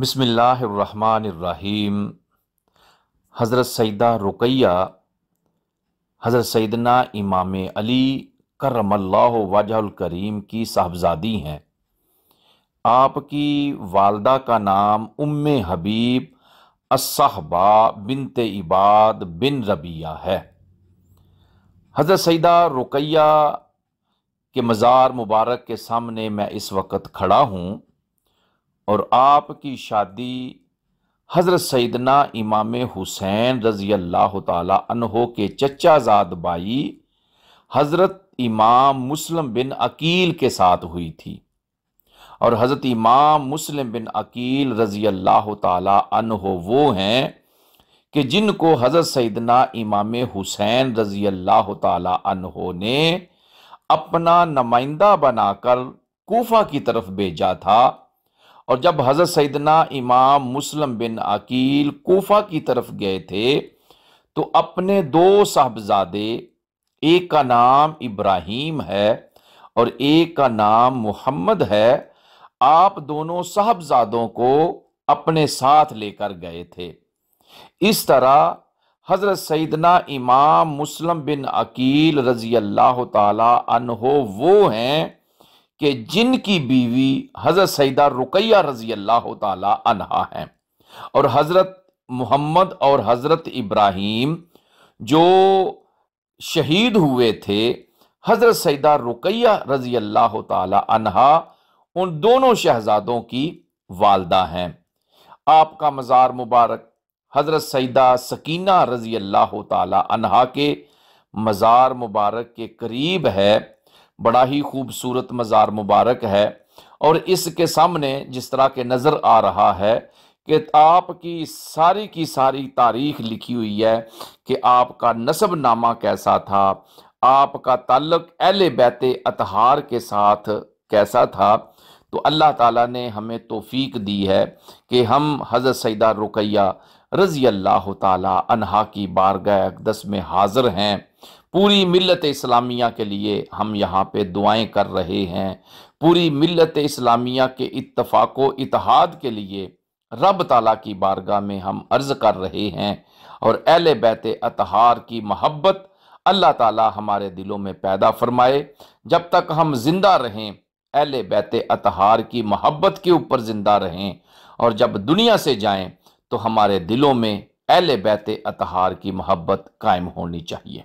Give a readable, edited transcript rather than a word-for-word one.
بسم اللہ الرحمن الرحیم۔ حضرت سیدہ رقیہ حضرت سیدنا امام علی کرم اللہ وجہ الکریم کی صاحبزادی ہیں۔ آپ کی والدہ کا نام ام حبیب الصحبہ بنت عباد بن ربیہ ہے۔ حضرت سیدہ رقیہ کے مزار مبارک کے سامنے میں اس وقت کھڑا ہوں اور آپ کی شادی حضرت سیدنا امام حسین رضی اللہ تعالی عنہ کے چچا زاد بھائی حضرت امام مسلم بن عقیل کے ساتھ ہوئی تھی، اور حضرت امام مسلم بن عقیل رضی اللہ تعالی عنہ وہ ہیں کہ جن کو حضرت سیدنا امام حسین رضی اللہ تعالی عنہ نے اپنا نمائندہ بنا کر کوفہ کی طرف بھیجا تھا، اور جب حضرت سیدنا امام مسلم بن عقیل کوفہ کی طرف گئے تھے تو اپنے دو صاحبزادے، ایک کا نام ابراہیم ہے اور ایک کا نام محمد ہے، آپ دونوں صاحبزادوں کو اپنے ساتھ لے کر گئے تھے۔ اس طرح حضرت سیدنا امام مسلم بن عقیل رضی اللہ تعالی عنہ وہ ہیں کہ جن کی بیوی حضرت سیدہ رقیہ رضی اللہ تعالی عنہا ہیں، اور حضرت محمد اور حضرت ابراہیم جو شہید ہوئے تھے، حضرت سیدہ رقیہ رضی اللہ تعالی عنہا ان دونوں شہزادوں کی والدہ ہیں۔ آپ کا مزار مبارک حضرت سیدہ سکینہ رضی اللہ تعالی عنہا کے مزار مبارک کے قریب ہے۔ بڑا ہی خوبصورت مزار مبارک ہے، اور اس کے سامنے جس طرح کے نظر آ رہا ہے کہ آپ کی ساری تاریخ لکھی ہوئی ہے کہ آپ کا نسب نامہ کیسا تھا، آپ کا تعلق اہل بیت اطہار کے ساتھ کیسا تھا۔ تو اللہ تعالیٰ نے ہمیں توفیق دی ہے کہ ہم حضرت سیدہ رقیہ رضی اللہ تعالی عنہا کی بارگاہ اقدس میں حاضر ہیں۔ پوری ملت اسلامیہ کے لیے ہم یہاں پہ دعائیں کر رہے ہیں، پوری ملت اسلامیہ کے اتفاق و اتحاد کے لیے رب تعالیٰ کی بارگاہ میں ہم عرض کر رہے ہیں، اور اہل بیت اطہار کی محبت اللہ تعالیٰ ہمارے دلوں میں پیدا فرمائے۔ جب تک ہم زندہ رہیں اہل بیت اطہار کی محبت کے اوپر زندہ رہیں، اور جب دنیا سے جائیں تو ہمارے دلوں میں اہل بیت اطہار کی محبت قائم ہونی چاہیے۔